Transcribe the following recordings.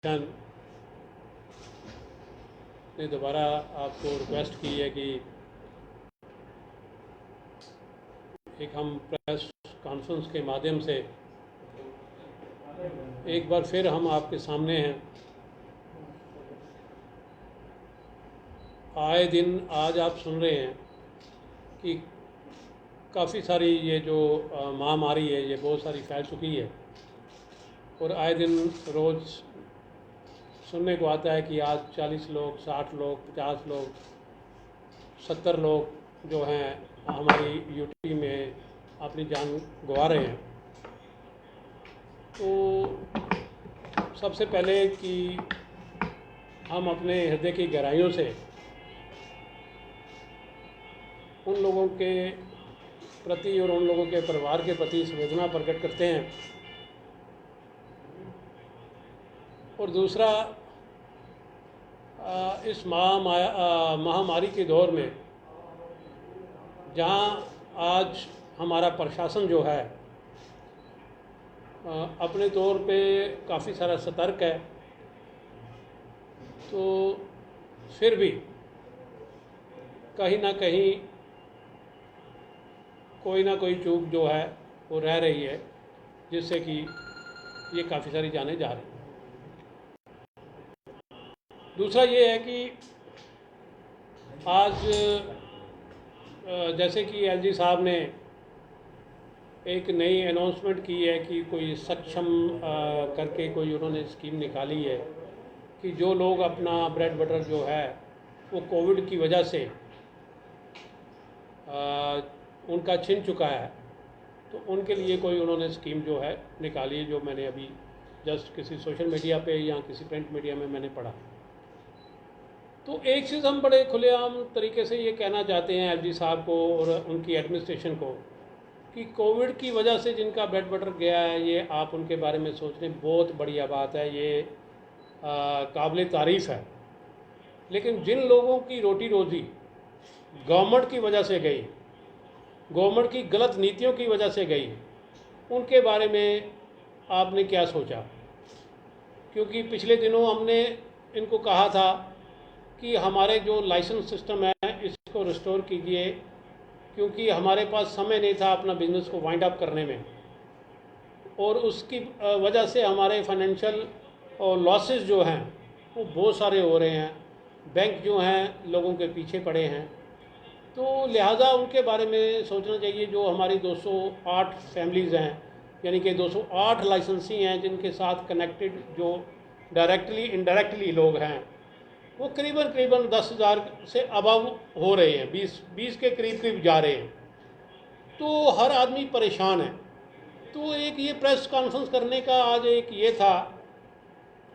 ने दोबारा आपको रिक्वेस्ट की है कि एक हम प्रेस कॉन्फ्रेंस के माध्यम से एक बार फिर हम आपके सामने हैं। आए दिन आज आप सुन रहे हैं कि काफ़ी सारी ये जो महामारी है ये बहुत सारी फैल चुकी है और आए दिन रोज़ सुनने को आता है कि आज 40 लोग, 60 लोग, 50 लोग, 70 लोग जो हैं हमारी यूटी में अपनी जान गंवा रहे हैं। तो सबसे पहले कि हम अपने हृदय की गहराइयों से उन लोगों के प्रति और उन लोगों के परिवार के प्रति संवेदना प्रकट करते हैं। और दूसरा, इस महामारी के दौर में जहां आज हमारा प्रशासन जो है अपने तौर पे काफ़ी सारा सतर्क है, तो फिर भी कहीं ना कहीं कोई ना कोई चूक जो है वो रह रही है, जिससे कि ये काफ़ी सारी जानें जा रही हैं। दूसरा ये है कि आज जैसे कि एलजी साहब ने एक नई अनाउंसमेंट की है कि कोई सक्षम करके कोई उन्होंने स्कीम निकाली है कि जो लोग अपना ब्रेड बटर जो है वो कोविड की वजह से उनका छिन चुका है, तो उनके लिए कोई उन्होंने स्कीम जो है निकाली है, जो मैंने अभी जस्ट किसी सोशल मीडिया पे या किसी प्रिंट मीडिया में मैंने पढ़ा। तो एक चीज़ हम बड़े खुलेआम तरीके से ये कहना चाहते हैं एलजी साहब को और उनकी एडमिनिस्ट्रेशन को कि कोविड की वजह से जिनका ब्रेड बटर गया है, ये आप उनके बारे में सोच रहे, बहुत बढ़िया बात है, ये काबिल तारीफ़ है। लेकिन जिन लोगों की रोटी रोज़ी गवर्नमेंट की वजह से गई, गवर्नमेंट की गलत नीतियों की वजह से गई, उनके बारे में आपने क्या सोचा? क्योंकि पिछले दिनों हमने इनको कहा था कि हमारे जो लाइसेंस सिस्टम है इसको रिस्टोर कीजिए, क्योंकि हमारे पास समय नहीं था अपना बिज़नेस को वाइंड अप करने में, और उसकी वजह से हमारे फाइनेंशियल लॉसेस जो हैं वो बहुत सारे हो रहे हैं। बैंक जो हैं लोगों के पीछे पड़े हैं, तो लिहाजा उनके बारे में सोचना चाहिए। जो हमारी 208 फैमिलीज़ हैं, यानी कि 208 लाइसेंसी हैं जिनके साथ कनेक्टेड जो डायरेक्टली इनडायरेक्टली लोग हैं, वो करीबन 10,000 से अबव हो रहे हैं, 20 के करीब जा रहे हैं। तो हर आदमी परेशान है। तो एक ये प्रेस कॉन्फ्रेंस करने का आज एक ये था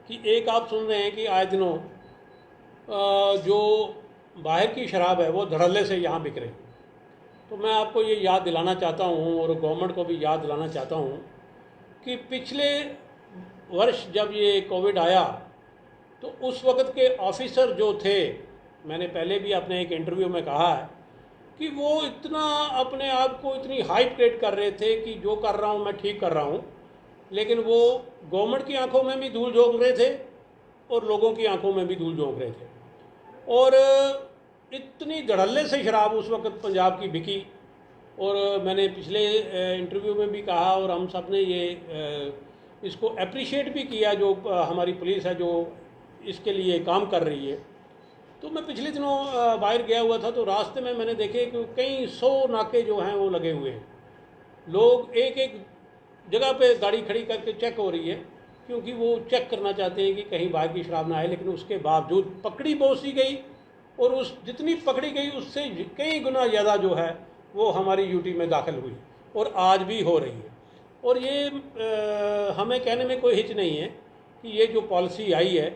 कि एक आप सुन रहे हैं कि आए दिनों जो बाहर की शराब है वो धड़ल्ले से यहाँ बिक रही। तो मैं आपको ये याद दिलाना चाहता हूँ और गवर्नमेंट को भी याद दिलाना चाहता हूँ कि पिछले वर्ष जब ये कोविड आया तो उस वक्त के ऑफिसर जो थे, मैंने पहले भी अपने एक इंटरव्यू में कहा है कि वो इतना अपने आप को इतनी हाइप क्रिएट कर रहे थे कि जो कर रहा हूँ मैं ठीक कर रहा हूँ, लेकिन वो गवर्नमेंट की आंखों में भी धूल झोंक रहे थे और लोगों की आंखों में भी धूल झोंक रहे थे। और इतनी धड़ल्ले से शराब उस वक्त पंजाब की बिकी। और मैंने पिछले इंटरव्यू में भी कहा और हम सब ने ये इसको अप्रिशिएट भी किया, जो हमारी पुलिस है जो इसके लिए काम कर रही है। तो मैं पिछले दिनों बाहर गया हुआ था, तो रास्ते में मैंने देखे कि कई 100 नाके जो हैं वो लगे हुए हैं। लोग एक एक जगह पे गाड़ी खड़ी करके चेक हो रही है, क्योंकि वो चेक करना चाहते हैं कि कहीं बाहर की शराब ना आए। लेकिन उसके बावजूद पकड़ी बहुत सी गई, और उस जितनी पकड़ी गई उससे कई गुना ज़्यादा जो है वो हमारी यूटी में दाखिल हुई और आज भी हो रही है। और ये हमें कहने में कोई हिच नहीं है कि ये जो पॉलिसी आई है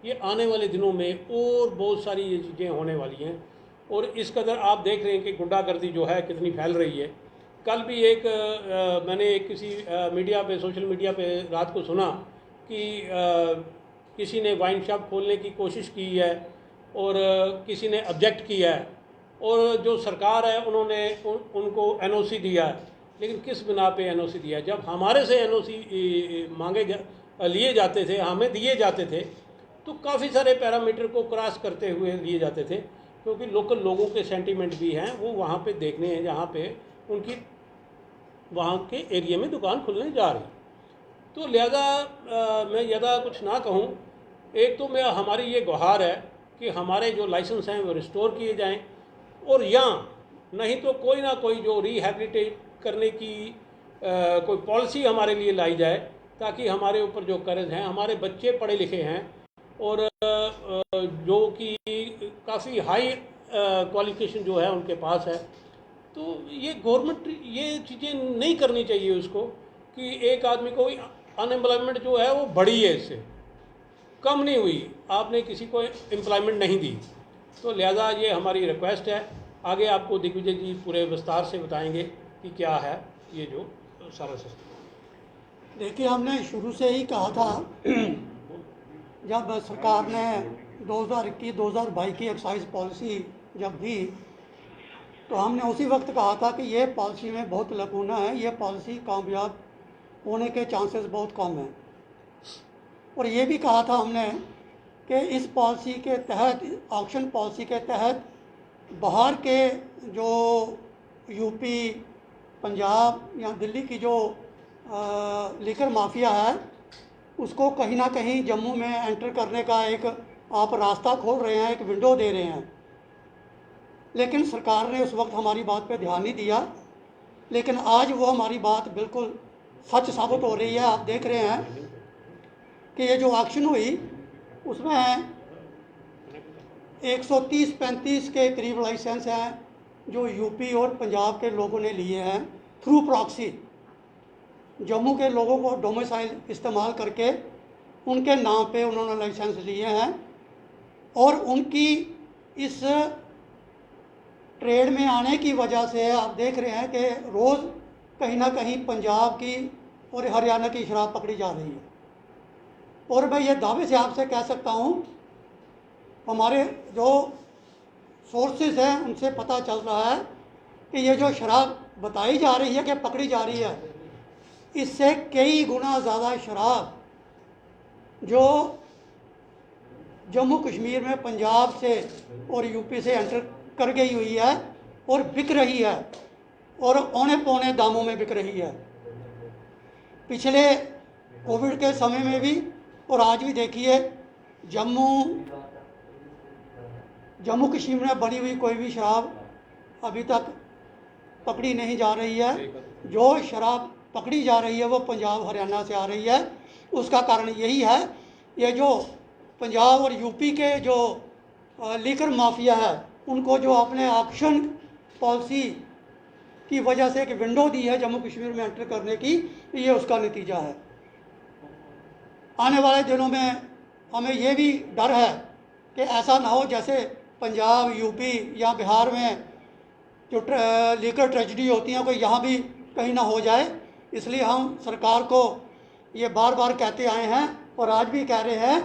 ये आने वाले दिनों में और बहुत सारी ये चीज़ें होने वाली हैं। और इस कदर आप देख रहे हैं कि गुंडागर्दी जो है कितनी फैल रही है। कल भी एक मैंने एक किसी मीडिया पे, सोशल मीडिया पे रात को सुना कि किसी ने वाइन शॉप खोलने की कोशिश की है और किसी ने ऑब्जेक्ट किया है, और जो सरकार है उन्होंने उनको एनओसी दिया है। लेकिन किस बिना पे एनओसी दिया? जब हमारे से एनओसी लिए जाते थे, हमें दिए जाते थे, तो काफ़ी सारे पैरामीटर को क्रॉस करते हुए लिए जाते थे, क्योंकि लोकल लोगों के सेंटीमेंट भी हैं, वो वहाँ पे देखने हैं जहाँ पे उनकी वहाँ के एरिया में दुकान खुलने जा रही। तो लिहाजा मैं ज़्यादा कुछ ना कहूँ, एक तो मैं हमारी ये गुहार है कि हमारे जो लाइसेंस हैं वो रिस्टोर किए जाएं, और या नहीं तो कोई ना कोई जो रिहैबिलिटेट करने की कोई पॉलिसी हमारे लिए लाई जाए, ताकि हमारे ऊपर जो कर्ज हैं, हमारे बच्चे पढ़े लिखे हैं और जो कि काफ़ी हाई क्वालिफिकेशन जो है उनके पास है, तो ये गवर्नमेंट ये चीज़ें नहीं करनी चाहिए उसको, कि एक आदमी को अनएम्प्लॉयमेंट जो है वो बढ़ी है, इससे कम नहीं हुई, आपने किसी को एम्प्लॉयमेंट नहीं दी। तो लिहाजा ये हमारी रिक्वेस्ट है। आगे आपको दिग्विजय जी पूरे विस्तार से बताएंगे कि क्या है ये जो सारा सिस्टम। देखिए, हमने शुरू से ही कहा था जब सरकार ने 2021-2022 की एक्साइज पॉलिसी जब दी, तो हमने उसी वक्त कहा था कि ये पॉलिसी में बहुत लकूना है, ये पॉलिसी कामयाब होने के चांसेस बहुत कम हैं। और ये भी कहा था हमने कि इस पॉलिसी के तहत, ऑक्शन पॉलिसी के तहत, बाहर के जो यूपी, पंजाब या दिल्ली की जो लिकर माफिया है, उसको कहीं ना कहीं जम्मू में एंटर करने का एक आप रास्ता खोल रहे हैं, एक विंडो दे रहे हैं। लेकिन सरकार ने उस वक्त हमारी बात पे ध्यान नहीं दिया, लेकिन आज वो हमारी बात बिल्कुल सच साबित हो रही है। आप देख रहे हैं कि ये जो ऑक्शन हुई उसमें 130-135 के करीब लाइसेंस हैं जो यूपी और पंजाब के लोगों ने लिए हैं थ्रू प्रॉक्सी। जम्मू के लोगों को डोमिसाइल इस्तेमाल करके उनके नाम पे उन्होंने लाइसेंस लिए हैं, और उनकी इस ट्रेड में आने की वजह से आप देख रहे हैं कि रोज़ कहीं ना कहीं पंजाब की और हरियाणा की शराब पकड़ी जा रही है। और मैं ये दावे से आपसे कह सकता हूँ, हमारे जो सोर्सेज हैं उनसे पता चल रहा है कि ये जो शराब बताई जा रही है कि पकड़ी जा रही है, इससे कई गुना ज़्यादा शराब जो जम्मू कश्मीर में पंजाब से और यूपी से एंटर कर गई हुई है और बिक रही है, और औने पौने दामों में बिक रही है। पिछले कोविड के समय में भी और आज भी देखिए, जम्मू कश्मीर में बनी हुई कोई भी शराब अभी तक पकड़ी नहीं जा रही है। जो शराब पकड़ी जा रही है वो पंजाब हरियाणा से आ रही है। उसका कारण यही है, ये जो पंजाब और यूपी के जो लीकर माफिया है, उनको जो आपने ऑक्शन पॉलिसी की वजह से एक विंडो दी है जम्मू कश्मीर में एंटर करने की, ये उसका नतीजा है। आने वाले दिनों में हमें ये भी डर है कि ऐसा ना हो जैसे पंजाब, यूपी या बिहार में जो लीकर ट्रेजिडी होती हैं, कोई यहाँ भी कहीं ना हो जाए। इसलिए हम सरकार को ये बार बार कहते आए हैं और आज भी कह रहे हैं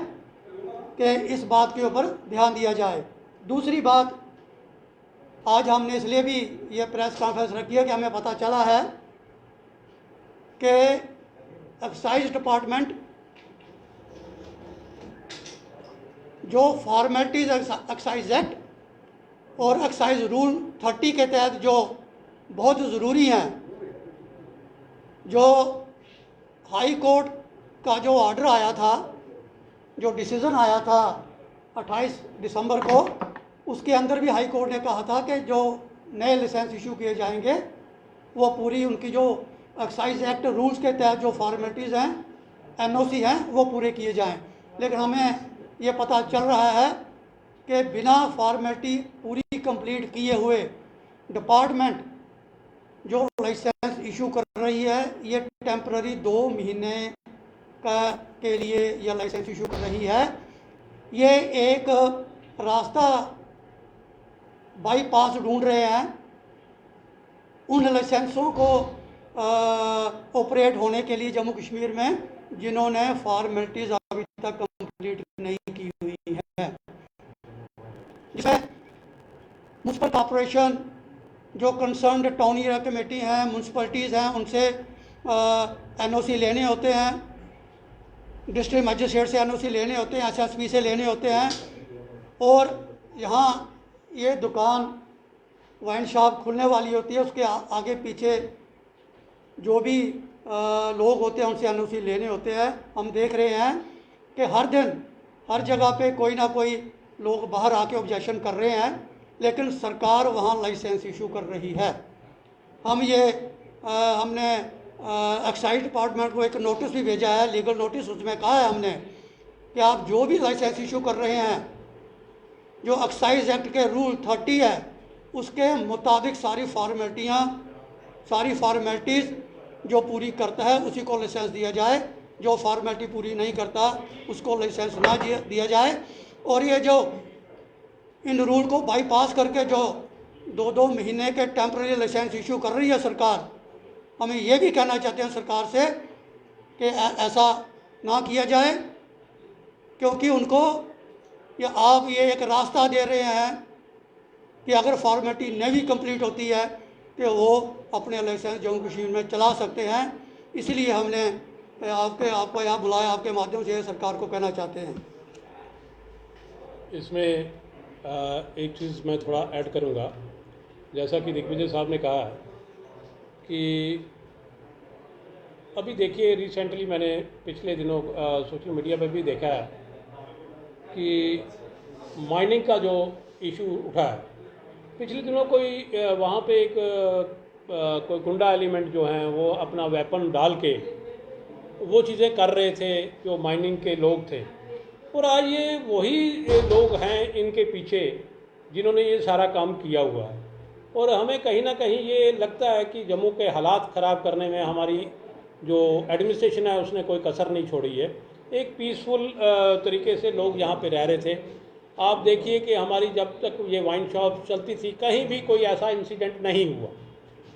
कि इस बात के ऊपर ध्यान दिया जाए। दूसरी बात, आज हमने इसलिए भी ये प्रेस कॉन्फ्रेंस रखी है कि हमें पता चला है कि एक्साइज डिपार्टमेंट जो फॉर्मेलिटीज़ एक्साइज एक्ट और एक्साइज रूल 30 के तहत जो बहुत ज़रूरी हैं, जो हाई कोर्ट का जो ऑर्डर आया था, जो डिसीज़न आया था 28 दिसंबर को, उसके अंदर भी हाई कोर्ट ने कहा था कि जो नए लाइसेंस इशू किए जाएंगे वो पूरी उनकी जो एक्साइज एक्ट रूल्स के तहत जो फॉर्मेलिटीज़ हैं, एनओसी हैं, वो पूरे किए जाएं। लेकिन हमें ये पता चल रहा है कि बिना फॉर्मेलिटी पूरी कंप्लीट किए हुए डिपार्टमेंट जो लाइसेंस इशू कर रही है, ये टेम्पररी 2 महीने के लिए यह लाइसेंस इशू कर रही है। ये एक रास्ता बाईपास ढूंढ रहे हैं उन लाइसेंसों को ऑपरेट होने के लिए जम्मू कश्मीर में, जिन्होंने फॉर्मेलिटीज़ अभी तक कंप्लीट नहीं की हुई है। जिसमें म्यूनसिपल कॉर्पोरेशन, जो कंसर्न्ड टाउन एरिया कमेटी हैं, म्यूनसिपलिटीज़ हैं, उनसे एनओसी लेने होते हैं। डिस्ट्रिक्ट मजिस्ट्रेट से एनओसी लेने होते हैं, एसएसपी से लेने होते हैं। और यहाँ ये दुकान वाइन शॉप खुलने वाली होती है, उसके आगे पीछे जो भी लोग होते हैं उनसे एनओसी लेने होते हैं। हम देख रहे हैं कि हर दिन हर जगह पे कोई ना कोई लोग बाहर आके ऑब्जेक्शन कर रहे हैं, लेकिन सरकार वहाँ लाइसेंस इशू कर रही है। हमने एक्साइज डिपार्टमेंट को एक नोटिस भी भेजा है, लीगल नोटिस। उसमें कहा है हमने कि आप जो भी लाइसेंस इशू कर रहे हैं, जो एक्साइज एक्ट के रूल 30 है उसके मुताबिक सारी फॉर्मेलिटीज़ जो पूरी करता है उसी को लाइसेंस दिया जाए, जो फॉर्मेलिटी पूरी नहीं करता उसको लाइसेंस ना दिया जाए। और ये जो इन रूल को बाईपास करके जो 2-2 महीने के टेम्परेरी लाइसेंस इशू कर रही है सरकार, हमें ये भी कहना चाहते हैं सरकार से कि ऐसा ना किया जाए, क्योंकि उनको आप ये एक रास्ता दे रहे हैं कि अगर फॉर्मेलिटी नहीं भी कंप्लीट होती है तो वो अपने लाइसेंस जम्मू कश्मीर में चला सकते हैं। इसलिए हमने आपको यहाँ बुलाया, आपके माध्यम से सरकार को कहना चाहते हैं। इसमें एक चीज़ मैं थोड़ा ऐड करूँगा। जैसा कि दिग्विजय साहब ने कहा है कि अभी देखिए रिसेंटली मैंने पिछले दिनों सोशल मीडिया पर भी देखा है कि माइनिंग का जो इशू उठा है। पिछले दिनों कोई वहाँ पे एक कोई गुंडा एलिमेंट जो हैं वो अपना वेपन डाल के वो चीज़ें कर रहे थे जो माइनिंग के लोग थे, और आज ये वही लोग हैं इनके पीछे जिन्होंने ये सारा काम किया हुआ है। और हमें कहीं ना कहीं ये लगता है कि जम्मू के हालात ख़राब करने में हमारी जो एडमिनिस्ट्रेशन है उसने कोई कसर नहीं छोड़ी है। एक पीसफुल तरीके से लोग यहाँ पे रह रहे थे। आप देखिए कि हमारी जब तक ये वाइन शॉप चलती थी कहीं भी कोई ऐसा इंसिडेंट नहीं हुआ।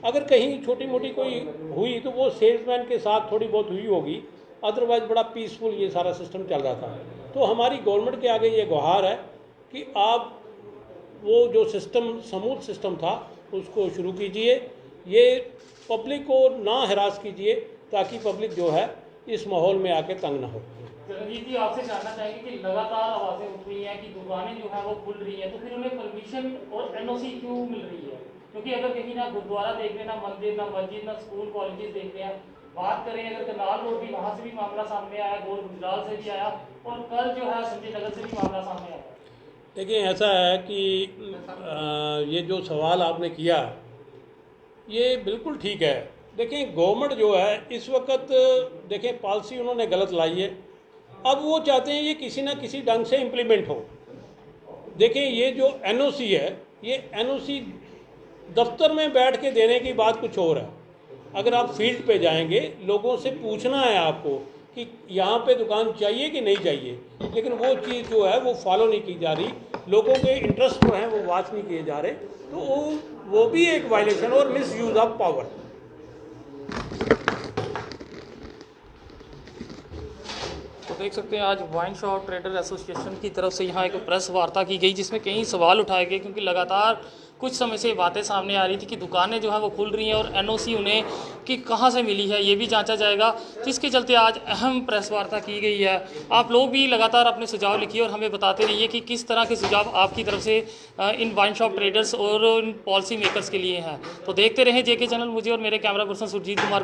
अगर कहीं छोटी मोटी कोई हुई तो वो सेल्समैन के साथ थोड़ी बहुत हुई होगी, अदरवाइज़ बड़ा पीसफुल ये सारा सिस्टम चल रहा था। तो हमारी गवर्नमेंट के आगे ये गुहार है कि आप वो जो सिस्टम स्मूथ सिस्टम था उसको शुरू कीजिए, ये पब्लिक को ना हरास कीजिए ताकि पब्लिक जो है इस माहौल में आके तंग ना हो। रंजीत जी, आपसे जानना चाहेंगे कि लगातार आवाज़ें उठ रही हैं कि दुकानें जो हैं वो खुल रही हैं, तो फिर उन्हें परमिशन और एनओसी क्यों मिल रही है? क्योंकि अगर कहीं ना गुरुद्वारा देख लें, ना मंदिर, ना मस्जिद, ना स्कूल कॉलेजेस देख लें, बात करें अगर करनाल रोड भी, वहाँ से भी मामला सामने आया, गोल गुजराल से भी आया, और कल जो है संजय नगर से भी मामला सामने आया। देखिए ऐसा है कि ये जो सवाल आपने किया ये बिल्कुल ठीक है। देखिए गवर्नमेंट जो है इस वक्त देखें पॉलिसी उन्होंने गलत लाई है। अब वो चाहते हैं ये किसी ना किसी ढंग से इम्प्लीमेंट हो। देखें ये जो एनओसी है, ये एनओसी दफ्तर में बैठ के देने की बात कुछ और है। अगर आप फील्ड पे जाएंगे, लोगों से पूछना है आपको कि यहाँ पे दुकान चाहिए कि नहीं चाहिए, लेकिन वो चीज़ जो है वो फॉलो नहीं की जा रही, लोगों के इंटरेस्ट जो हैं वो वॉच नहीं किए जा रहे, तो वो भी एक वायलेशन और मिस यूज़ ऑफ पावर। तो देख सकते हैं आज वाइन शॉप ट्रेडर एसोसिएशन की तरफ से यहाँ एक प्रेस वार्ता की गई जिसमें कई सवाल उठाए गए, क्योंकि लगातार कुछ समय से बातें सामने आ रही थी कि दुकानें जो है वो खुल रही हैं और एनओसी उन्हें कि कहाँ से मिली है ये भी जांचा जाएगा, जिसके चलते आज अहम प्रेस वार्ता की गई है। आप लोग भी लगातार अपने सुझाव लिखिए और हमें बताते रहिए कि किस तरह के सुझाव आपकी तरफ से इन वाइन शॉप ट्रेडर्स और इन पॉलिसी मेकर्स के लिए हैं। तो देखते रहें जेके चैनल। मुझे और मेरे कैमरा पर्सन सुरजीत कुमार